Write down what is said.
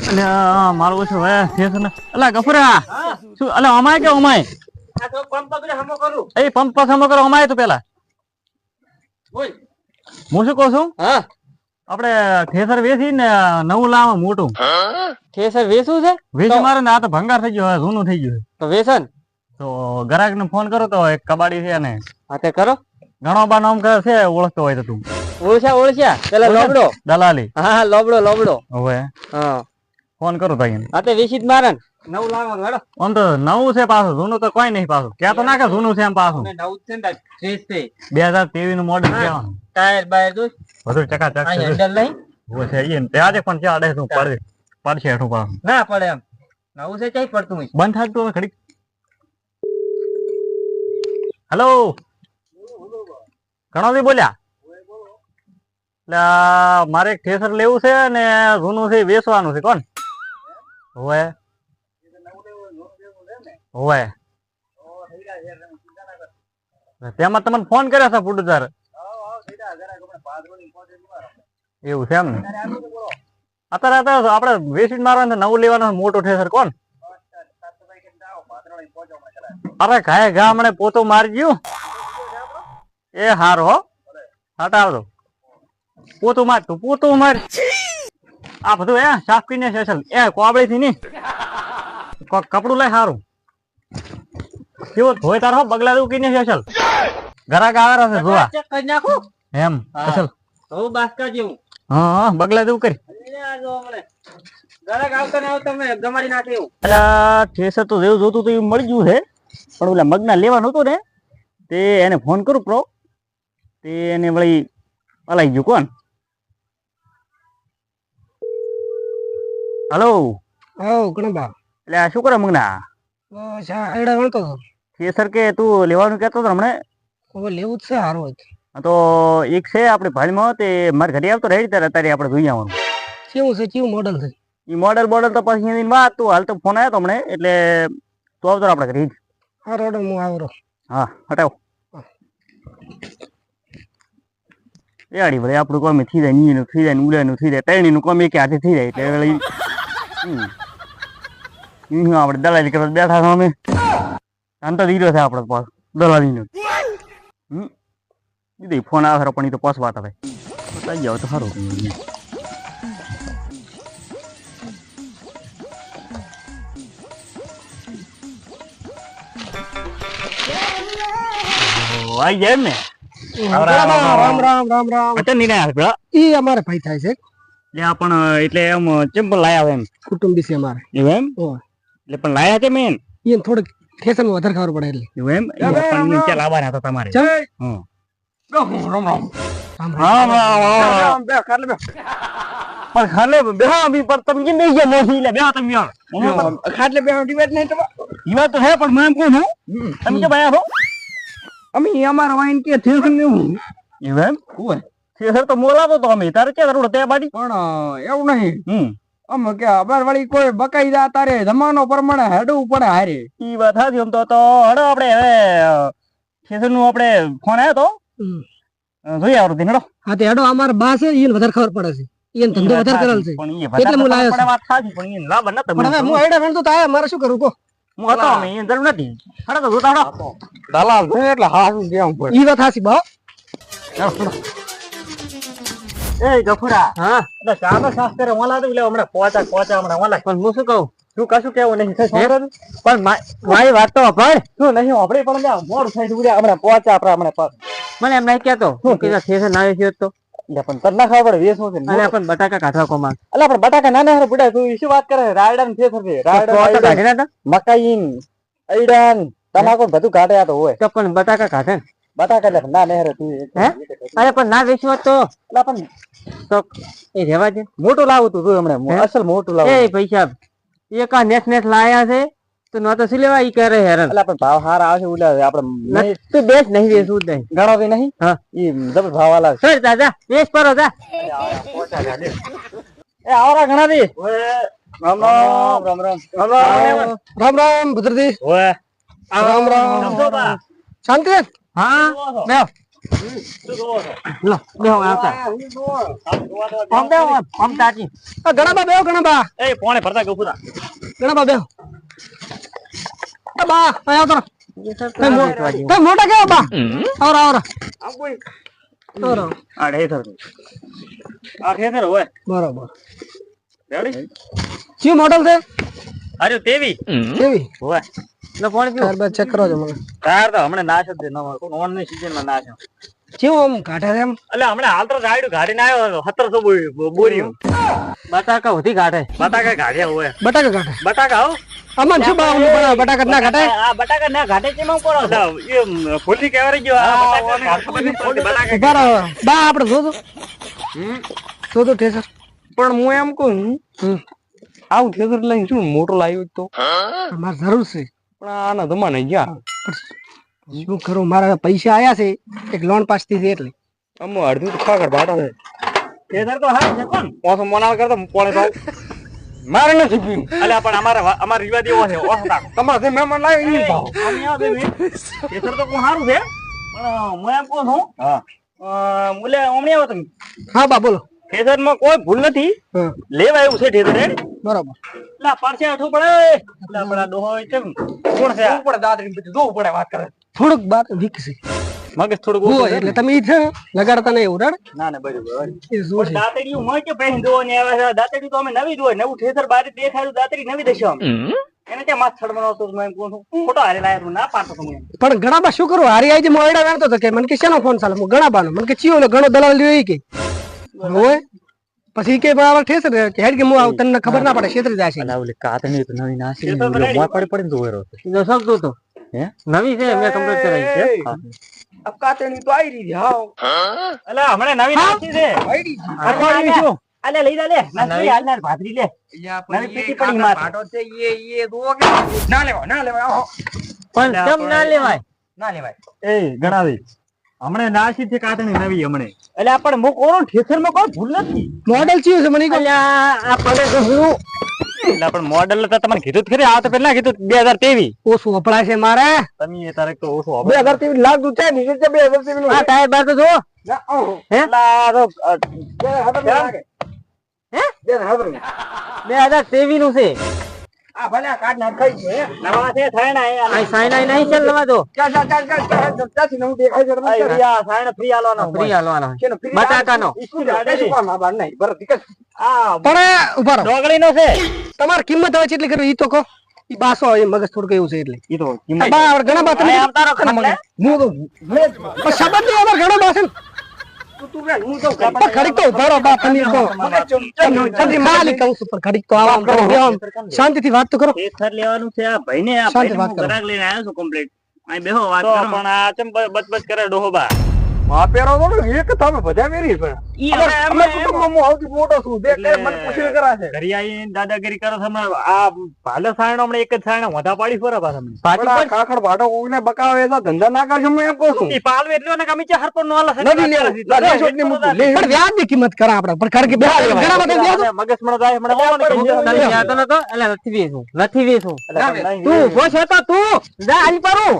અલ્યા મારું ઓછું હે છે ને અલા ગફુરા શું અલા અમાય કે અમાય આ તો પંપ પકડે હમો કરું એ પંપ પાસ હમો કરો અમાય તો પેલા બોલ હું શું કહું છું હા આપણે થેસર વેચી ને નવું લાવો મોટું થેસર વેચું છે વેચી મારે ને આ તો ભંગાર થઈ ગયો જૂનું થઈ ગયું તો વેચન તો ગ્રાહક ને ફોન કરો તો એક કબાડી છે ને હા તે કરો ઘણો બા નામ કરે છે ઓળખતો હોય તો તું ઓળખ્યા પેલા લોબડો દલાલી હા લોબડો હવે હા ફોન કરો ભાઈ હા તે વેચી જ મારે નવું લાવવાનું હેડો આમ તો નવું છે પાછું જૂનું તો કોઈ નહીં પાછું ક્યાં તો ના કે જૂનું છે એમ પાછું નવું છે ને ફ્રેશ છે 2023 નું મોડેલ કહેવાનું ટાયર બાયર દો બધું ચકાચક આ છે હેન્ડલ નહીં ઓ છે ઈ ને આજે પણ ચાડે તું પડશે હેઠું પાછું ના પડે એમ નવું છે ક્યાંય પડતું હોય બંધ થાક તો ઘડી હેલો ઘણો બોલ્યા એટલે મારે એક થેસર લેવું છે ને જૂનું છે વેચવાનું છે કોણ હોવે હોવે તેમાં તમને ફોન કર્યા છે પુડુદાર એવું છે એમ ને અત્યારે આપડે વેચી મારવાનું નવું લેવાનું મોટું થેસર કોણ અરે ઘાય ઘા હમણે પોતો મારી ગયું એ હારો હો હટાવજો પોતું માર તું પોતું માર આ બધું એ સાફ કરીને છે એ કોબળી થી ની કપડું લઈ સારું કેવો ધોય તારો બગલા દઉં કીને છે ઘરાક આવે છે જોવા ચેક કરી નાખું એમ અસલ તો બાસ્કા જેવું હા બગલા દઉં કરી ઘરાક આવતા ને આવતા મેં ગમાડી નાખે એવું અલા ઠેસર તો જેવું જોતું તો એવું મળી ગયું છે પણ ઓલા મગના લેવાનું હતું ને તે એને ફોન કરું પ્રો તે એને વળી અલાઈ ગયું કોણ હલો કણબા એટલે આ શું કરે મગના એડા વણતો થેસર કે તું લેવાનું કહેતો હતો હમણે હવે લેવું જ છે હારું તો એક છે આપણે ભાડમાં તે મારે ઘરે આવતો રહી ત્યારે અત્યારે આપણે જોઈ આવવાનું કેવું છે કેવું મોડલ છે એ મોડલ તો પછી એની વાત તું હાલ તો ફોન આવ્યો તો હમણે એટલે તું આવતો આપણે ઘરે જ હા રોડર હું આવરો હા હટાવ એ આડી ભાઈ આપણું કોમ થઈ જાય નીનું થઈ જાય ઉડાનું થઈ જાય તૈણીનું કોમ એક હાથે થઈ જાય એટલે આપણે દલાલી કરવા બેઠા છો અમે અંત દીધો છે આપડે પાસ દલાલીનો દીદી ફોન આવે પણ એ તો પાસ વાત હવે થઈ જાવ તો સારું આવી જાય ને રામ રામ અચન ની ના પેલા ઈ અમારે ભાઈ થાય છે એટલે પણ એટલે એમ ચેમ્પલ લાયા એમ કુટુંબી છે અમારે એવું એમ એટલે પણ લાયા છે મેન ઈ થોડુંક ઠેસન વધારે ખબર પડે એટલે એવું એમ પણ નીચે લાવવાના હતા તમારે રામ બે ખાલે પણ ખાલે બેહા અભી પર તમે કે નહીં ગયા નથી લે બેહા તમે યાર ખાટલે બે ડિબેટ નહીં તો ઈ વાત તો હે પણ મેં કોણ હું તમે કે ભાઈ હો અમે અમાર વાઈન કે ઠેસન એવું એવું એમ હોય થેસર તો મોલાતો તો અમે તારે કે રોડ તે બાડી પણ એવું નહીં અમે કે અબર વળી કોઈ બકાઈ જા તારે જમાનો પ્રમાણે હેડવું પડે હારે ઈ વાત હાજી આમ તો હડો આપણે હવે થેસર નું આપણે ફોન આવ્યો તો જોઈ આવરું હેડો હા તે હેડો અમાર બા છે ઈને વધારે ખબર પડે છે ઈને ધંધો વધારે કરેલ છે એટલે હું લાયો છું વાત સાચી પણ ઈને લાભ ન પણ હવે હું આઈડા વેણતો તો આયા મારે શું કરું કો હું હતો અમે ઈને જરૂર નથી હડો તો જોતા હડો દલાલ છે એટલે હાસું દેવું પડે ઈ વાત હાસી બા એ ગફુરા હા એટલે ચા તો સાફ કરે ઓલા તો હમણાં પોચા હમણાં ઓલા પણ હું શું કહું શું કશું કેવું નહીં પણ મારી વાત તો ભાઈ શું નહીં આપણે પણ મોડું થાય છે હમણાં પોચા આપણે હમણાં મને એમ નહીં કેતો કે ઠેસન ના વેચ્યો તો પણ તને ના ખબર પડે વેચવું છે અરે પણ બટાકા કાઢવા કોમાં એટલે આપણે બટાકા નાના હરે બુડા તું શું વાત કરે રાયડા ને થેસર છે કાઢી ના મકાઈ અઈડાન તમાકુ બધું કાઢે આ તો હોય તો પણ બટાકા કાઢે બટાકા એટલે ના નહેરે તું હે અરે પણ ના વેચવો તો એટલે પણ તો એ રહેવા દે મોટું લાવું તું હમણાં અસલ મોટું લાવું એ પૈસા એક આ નેસ લાયા છે તો ન તો શું લેવા ઈ કરે હેરાન એટલે પણ ભાવ હારા આવશે ઉલા આપણે તું બેસ નહીં વેચવું જ નહીં ગણો બી નહીં હા ઈ જબર ભાવ આલા સર દાદા વેચ પરો જા એ આવરા ઘણા દી રામ રામ રામ રામ રામ રામ ભદ્રજી ઓય રામ રામ શાંતિ હા બે શું જોવો છો? લો બેહો આવતા આમ બેહો આમ તાજી ગણાબા બેહો ગણાબા એ પોણે ભરતા ગયો પૂરા ગણાબા બેહો બા આયો તો કઈ મોટા કેવો બા આવરા આવરા આવરા આ ઠેસર હોય બરોબર રેડી શું મોડલ છે અરે તેવી કેવી હોય લો પાણી પીવો ત્યારબાદ ચેક કરો છો મને તાર તો હમણે નાશ જ ન હોય ઓન ની સીઝન માં નાશ કેવું આમ કાઢે છે એમ એટલે હમણે હાલ તો ગાડી ગાડીને આવ્યો 1700 બોરી બટાકા વધી કાઢે બટાકા ગાઢ્યા હોય બટાકા કાઢે બટાકા હો અમન શું બા ઓલું બનાવે બટાકા ના કાઢે આ બટાકા ના ગાઢે કેમ કોરો એ ફૂલી કેવરી ગયો આ બટાકા ઉભા રહો બા આપણે જોજો જોજો ઠેસર પણ હું એમ કહું આવું થેટર લઈને શું મોટો લાવ્યો તો મારે જરૂર છે પણ આના જમાને ગયા શું કરું મારા પૈસા આયા છે એક લોન પાસ થઈ છે એટલે અમો અડધું તો ખાકર બાટા છે કેસર તો હા છે કોણ ઓસો મોનાલ કરતો પોણે ભાવ મારે નથી પીવું અલ્યા પણ અમાર રિવાજ એવો છે ઓસતા તમારે જે મહેમાન લાવ્યો ઈ ભાવ અમે આ બે કેસર તો કોણ સારું છે પણ હું એમ કહું છું હા મુલે ઓમણી આવો તમે હા બા બોલો કેસર માં કોઈ ભૂલ નથી હા લેવા એવું છે ઠેસર રેડી બરાબર લા પરસે આઠું પડે લા બડા ડોહો છે કોણ છે આ? પડે દાદરી બધું જોવું પડે વાત કરે થોડુંક બાર વીક છે મગજ થોડું હોય ઓછું એટલે તમે ઈ છે લગાડતા નહીં એવું રડ ના ના બરાબર એ શું છે દાતડીયું હોય કે પહેન દો ને આવે છે દાતડી તો અમે નવી જ હોય નવું ઠેસર બારી દેખાડ્યું દાતડી નવી દેશો અમે એને કે માથ છડવાનો તો મેં કોણ ખોટો હારે લાયરું ના પાડતો તમે પણ ઘણા બા શું કરું હારી આઈ મોયડા વેણતો તો કે મને કે શેનો ફોન ચાલે હું ઘણા બાનો મને કે ચિયો ને ઘણો દલાલ લ્યો ઈ કે હોય પછી કે બરાબર ઠેસર કે હેડ કે હું આવ તને ખબર ના પડે ક્ષેત્ર જાય છે ઓલે કાતણી તો નવી નાસી મોય પડી પડીને જોવેરો જો શકતો તો હે નવી છે મેં કમ્પ્લીટ કરાવી છે અબ કાતેની તો આવી રહી હાવ અલા હમણે નવી નાસી છે આઈડી અઠવાડિયું શું અલે લઈ જા લે નાસી હાલ ના ભાદરી લે નવી પીટી પડી માથે. પાટો છે એ દો કે ના લેવાય આહો પણ કેમ ના લેવાય ના લેવાય એ ગણાવી હમણે નાસી છે કાતણી નવી હમણે એટલે પણ મો કોણ ઠેસર માં કોઈ ભૂલ નથી મોડલ ચિયો છે મને કહો આ પડે તો શું એટલે પણ મોડલ તો તમને કીધું જ ખરી આ તો પેલા કીધું 2023 ઓછું વપરાય છે મારે તમે એ તારીખ તો ઓછો 2023 લાખ દૂધ છે નીચે 2023 નું આ ટાયર બાર તો જો ના આહો હે આ તો લાગે હે બેન હવે 2023 નું છે આ ભલે કાર્ડ ના ખાઈ છે નવા છે થાયણા આ સાઈન નહીં ચાલ લવા દો ચાલ ચાલ નવું દેખાય છે તમે આ થાયણા ફ્રી આલવાનો ફ્રી હાલવાનો કેનો ફ્રી બટાકાનો બાર નહીં બરાબર ઠીક આ પણ ઉભા રહો ડોગળી નો છે તમારી કિંમત હવે કેટલી કરવી ઈ તો કહો ઈ 200 એ મગજ થોડું એવું છે એટલે ઈ તો આ બા ઘણા બા તમે આમ તારો ખરા મગજ. હું તો પણ શબ્દ નહીં અમાર ઘણા બા છે ને. તું રે હું તો પણ ઘડીક તો ઉભા રહો બા તમે કહો તમે માલિક કહું છું પણ ઘડીક તો આરામ કરો બેહો. શાંતિથી વાત તો કરો ઠેસર લેવાનું છે આ ભાઈને આ શાંતિ ભાઈને વાત હું કરો. ગ્રાહક લઈને આવ્યો છું કમ્પ્લીટ અહીં બેહો વાત કરો પણ આ ચમ બચબચ કરે ડોહોબા માપેરો તો એક તમે બધા મેરી પણ ઈ અમે અમે કુટુંબમાં હું સૌથી મોટો છું બે એટલે મને પૂછી કરા છે ઘરે આવીને દાદાગીરી કરો છો હમણાં આ ભાલે સાયણો હમણાં એક જ સાયણો વધા પાડી ફરે પાછા મને પણ આ કાકડ ભાટો કોઈને બકાવે છે ધંધા ના કરશે હું એમ કહું છું ઈ પાલવે એટલો ને કમી છે હરપર નો આલા નથી લેવું. લેશોટની મૂકું. પણ વ્યાજની કિંમત કરા આપણે પણ કારણ કે બે ઘણા બધા વ્યાજ મગજ મને જાય હમણાં નથી વેચું તું બોસ હતો તું જા આલી પારું